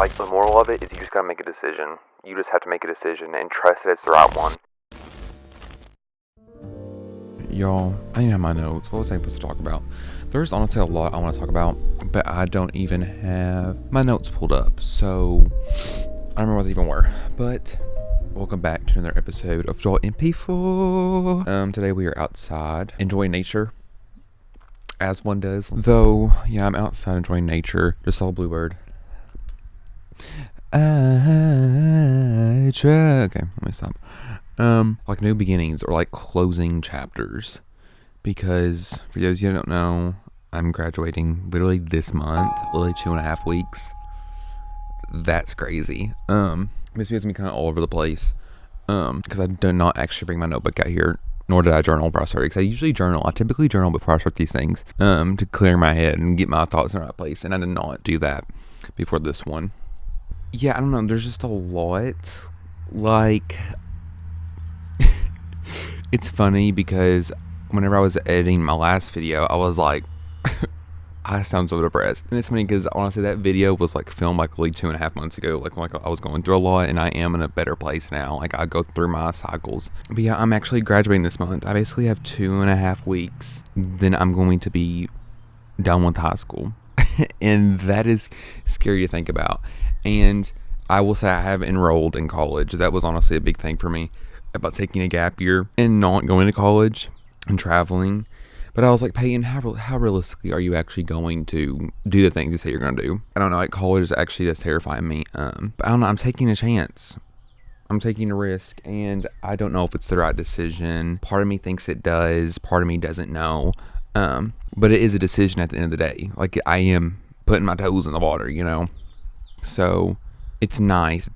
like, the moral of it is you just gotta make a decision. You just have to make a decision and trust that it's the right one. Y'all, I didn't have my notes. What was I supposed to talk about? There's honestly a lot I want to talk about, but I don't even have my notes pulled up, so I don't remember what they even were. But welcome back to another episode of Ep4. Today we are outside enjoying nature, as one does. Though, yeah, I'm outside enjoying nature. Just saw a bluebird. Okay, let me stop. Like new beginnings or like closing chapters, because for those of you who don't know, I'm graduating literally this month, literally 2.5 weeks. That's crazy. This has me kind of all over the place, because I did not actually bring my notebook out here, nor did I journal before I started, because I usually journal. I typically journal before I start these things, to clear my head and get my thoughts in the right place, and I did not do that before this one. Yeah, I don't know, there's just a lot, like, it's funny because whenever I was editing my last video, I was like, I sound so depressed. And it's funny because honestly, that video was like filmed like 2.5 months ago. Like I was going through a lot, and I am in a better place now. Like I go through my cycles. But yeah, I'm actually graduating this month. I basically have 2.5 weeks. Then I'm going to be done with high school. And that is scary to think about. And I will say I have enrolled in college. That was honestly a big thing for me, about taking a gap year and not going to college and traveling. But I was like, Peyton, how realistically are you actually going to do the things you say you're going to do? I don't know, like college is actually just terrifying me. But I don't know, I'm taking a chance. I'm taking a risk, and I don't know if it's the right decision. Part of me thinks it does. Part of me doesn't know. But it is a decision at the end of the day. Like I am putting my toes in the water, you know? So it's nice.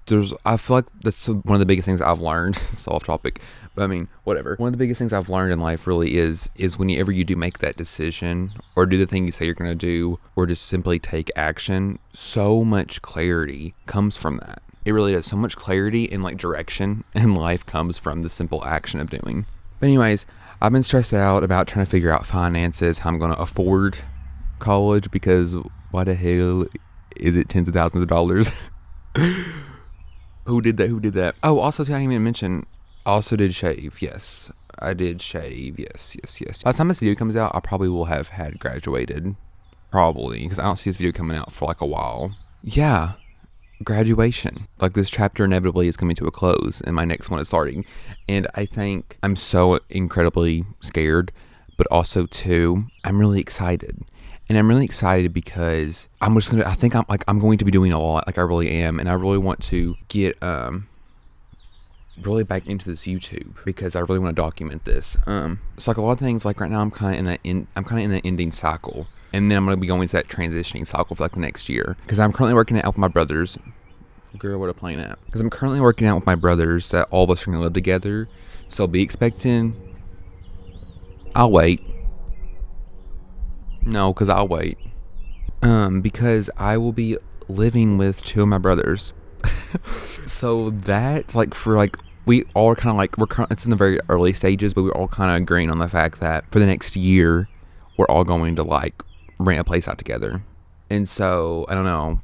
I feel like that's one of the biggest things I've learned. It's off topic, but I mean, whatever. One of the biggest things I've learned in life really is whenever you do make that decision or do the thing you say you're going to do, or just simply take action, so much clarity comes from that. It really does. So much clarity and like direction in life comes from the simple action of doing. But anyways, I've been stressed out about trying to figure out finances, how I'm going to afford college, because why the hell is it tens of thousands of dollars? Who did that? Oh, also, I didn't even mention, I also did shave. Yes, I did shave. Yes. By the time this video comes out, I probably will have had graduated. Probably, because I don't see this video coming out for like a while. Yeah, graduation. Like this chapter inevitably is coming to a close, and my next one is starting. And I think I'm so incredibly scared, but also too, I'm really excited. And I'm really excited because I'm going to be doing a lot. Like I really am. And I really want to get, really back into this YouTube, because I really want to document this. It's like a lot of things, like right now I'm kind of in that ending cycle. And then I'm going to be going into that transitioning cycle for like the next year. Because I'm currently working out with my brothers. Girl, what a plane at. Because I'm currently working out with my brothers that all of us are going to live together. So be expecting. I'll wait. No, because I'll wait. Because I will be living with 2 of my brothers. So that, like, for, like, we all are kind of, like, it's in the very early stages, but we're all kind of agreeing on the fact that for the next year, we're all going to, like, rent a place out together. And so, I don't know.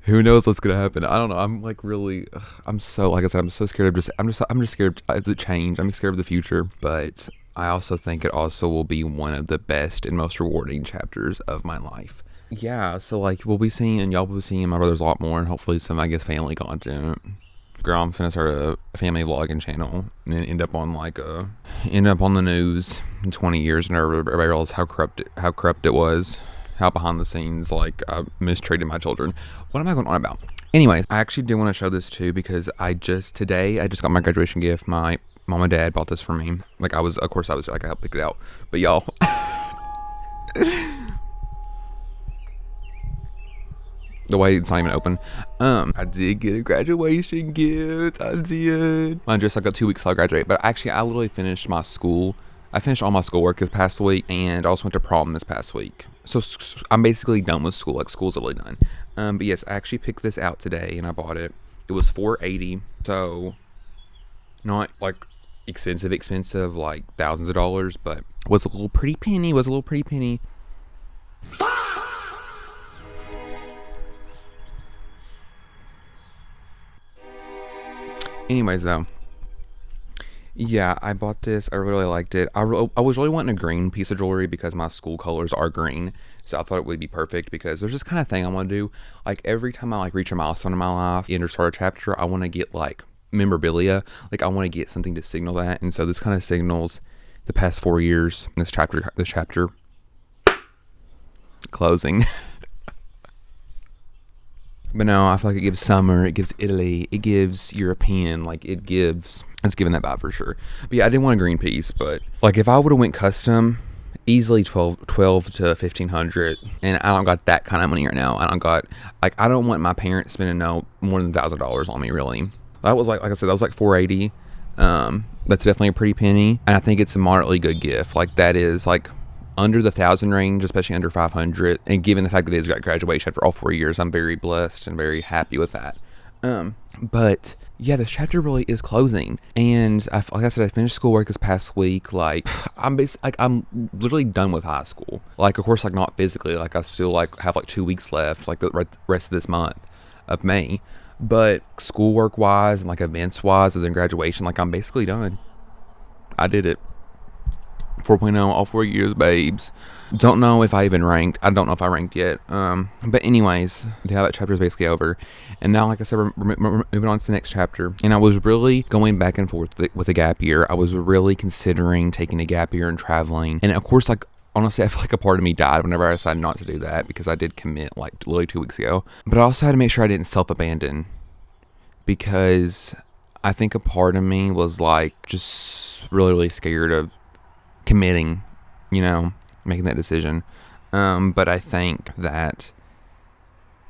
Who knows what's going to happen? I don't know. I'm, like, really, I'm so, like I said, I'm so scared of I'm just scared of the change. I'm scared of the future, but I also think it also will be one of the best and most rewarding chapters of my life. Yeah, so like y'all will be seeing my brothers a lot more, and hopefully some, I guess, family content. Girl, I'm finna start a family vlogging channel and then end up on the news in 20 years, and everybody realizes how corrupt it was, how behind the scenes, like, I mistreated my children. What am I going on about? Anyways, I actually do want to show this too, because today I just got my graduation gift. My mom and dad bought this for me. Like I was there, like I helped pick it out. But y'all, the way it's not even open. I did get a graduation gift. I did. Mine just like a 2 weeks till I graduate. But actually, I literally finished my school. I finished all my schoolwork this past week, and I also went to prom this past week. So I'm basically done with school. Like school's really done. But yes, I actually picked this out today, and I bought it. It was $4.80. So not like expensive, like thousands of dollars, but was a little pretty penny. Anyways, though, yeah, I bought this. I really liked it. I was really wanting a green piece of jewelry because my school colors are green. So I thought it would be perfect because there's this kind of thing I want to do. Like every time I like reach a milestone in my life, end or start a chapter, I want to get like memorabilia. Like I want to get something to signal that. And so this kind of signals the past 4 years. This chapter closing. But no, I feel like it gives summer, it gives Italy, it gives European, like it's giving that vibe for sure. But yeah, I didn't want a green piece, but like if I would have went custom, easily 12 to 1500, and I don't got that kind of money right now. I don't want my parents spending no more than $1,000 on me, really. That was like I said, that was like 480. That's definitely a pretty penny, and I think it's a moderately good gift. Like that is like under the 1,000 range, especially under 500. And given the fact that it is graduation after all 4 years, I'm very blessed and very happy with that. But yeah, this chapter really is closing, and like I said, I finished schoolwork this past week. Like I'm literally done with high school. Like of course, like not physically. Like I still like have like 2 weeks left, like the rest of this month of May. But schoolwork wise and like events wise, as in graduation, like I'm basically done. I did it. 4.0 all 4 years, babes. Don't know if I even ranked. I don't know if I ranked yet. But anyways, yeah, that chapter is basically over. And now, like I said, we're moving on to the next chapter. And I was really going back and forth with a gap year. I was really considering taking a gap year and traveling. And of course, like, honestly, I feel like a part of me died whenever I decided not to do that, because I did commit like literally 2 weeks ago. But I also had to make sure I didn't self-abandon, because I think a part of me was like just really, really scared of committing, making that decision. But I think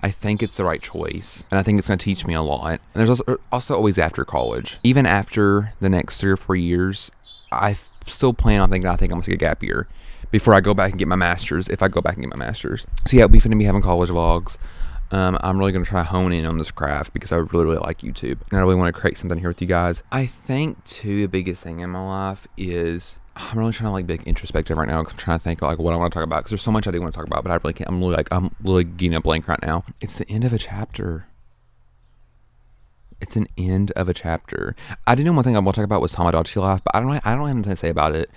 it's the right choice, and I think it's going to teach me a lot. And there's also always after college, even after the next 3 or 4 years, I still plan on I think I'm going to take a gap year before I go back and get my master's, if I go back and get my master's. So yeah, we're finna be having college vlogs. I'm really going to try to hone in on this craft because I really, really like YouTube, and I really want to create something here with you guys. I think too, the biggest thing in my life is I'm really trying to like be introspective right now, because I'm trying to think like what I want to talk about, because there's so much I do want to talk about, but I really can't. I'm literally getting a blank right now. It's the end of a chapter. It's an end of a chapter. I didn't know one thing I want to talk about was Tamagotchi Life, but I don't have anything to say about it.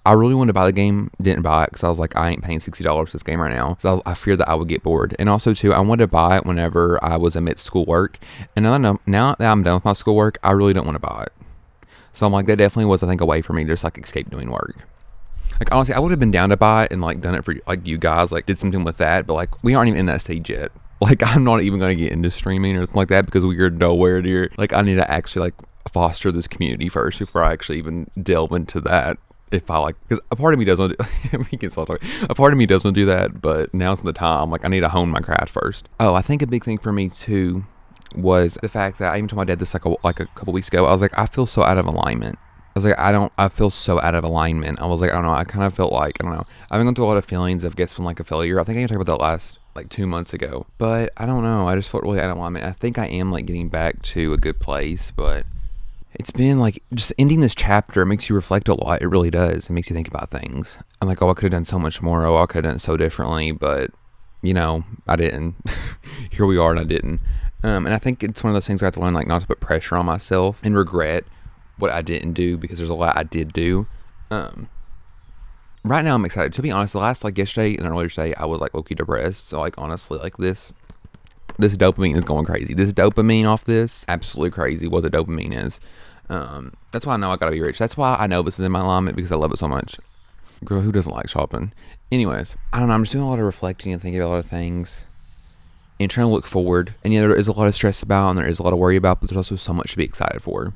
I really wanted to buy the game, didn't buy it because I was like, I ain't paying $60 for this game right now. So I feared that I would get bored. And also too, I wanted to buy it whenever I was amidst schoolwork. And now that I'm done with my schoolwork, I really don't want to buy it. So I'm like, that definitely was, I think, a way for me to just like escape doing work. Like honestly, I would have been down to buy it and like done it for like you guys, like did something with that. But like we aren't even in that stage yet. Like I'm not even going to get into streaming or something like that, because we're nowhere near. Like I need to actually like foster this community first before I actually even delve into that. If I like, because a part of me does want to, we can start talking. A part of me does want to do that, but now's the time. Like I need to hone my craft first. Oh, I think a big thing for me too was the fact that I even told my dad this like a couple weeks ago. I was like, I feel so out of alignment. I was like, I feel so out of alignment. I was like, I don't know. I kind of felt like, I don't know. I've been going through a lot of feelings of feeling like a failure. I think I can talk about that last like 2 months ago, but I don't know. I just felt really out of alignment. I think I am like getting back to a good place, but it's been like just ending this chapter. It makes you reflect a lot. It really does. It makes you think about things. I'm like, oh, I could have done so much more. Oh, I could have done it so differently, but I didn't. Here we are, and I didn't. And I think it's one of those things I have to learn, like not to put pressure on myself and regret what I didn't do, because there's a lot I did do. Right now I'm excited. To be honest, the last like yesterday and earlier today, I was like low-key depressed. So like honestly, like this dopamine is going crazy. This dopamine off this, absolutely crazy what the dopamine is. That's why I know I gotta be rich. That's why I know this is in my alignment, because I love it so much. Girl, who doesn't like shopping? Anyways, I don't know. I'm just doing a lot of reflecting and thinking about a lot of things and trying to look forward. And yeah, there is a lot of stress about, and there is a lot of worry about, but there's also so much to be excited for.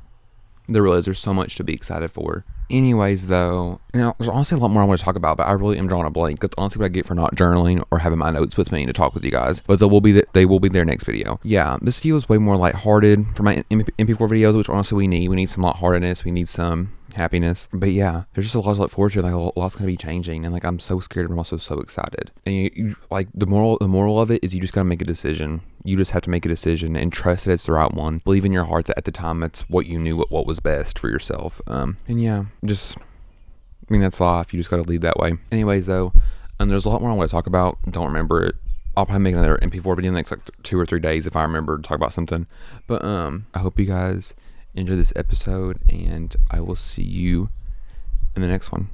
There really is. There's so much to be excited for. Anyways, though, there's honestly a lot more I want to talk about, but I really am drawing a blank. That's honestly what I get for not journaling or having my notes with me to talk with you guys. But they will be there next video. Yeah, this video is way more lighthearted for my MP4 videos, which honestly we need. We need some lightheartedness. We need some happiness. But yeah, there's just a lot to look forward to. Like a lot's gonna be changing, and like I'm so scared, but I'm also so excited. And you like the moral of it is you just gotta make a decision. You just have to make a decision and trust that it's the right one. Believe in your heart that at the time that's what you knew what was best for yourself. And yeah, that's life. You just gotta lead that way. Anyways, though, there's a lot more I want to talk about. Don't remember it. I'll probably make another MP4 video in the next like 2 or 3 days if I remember to talk about something. But I hope you guys enjoy this episode, and I will see you in the next one.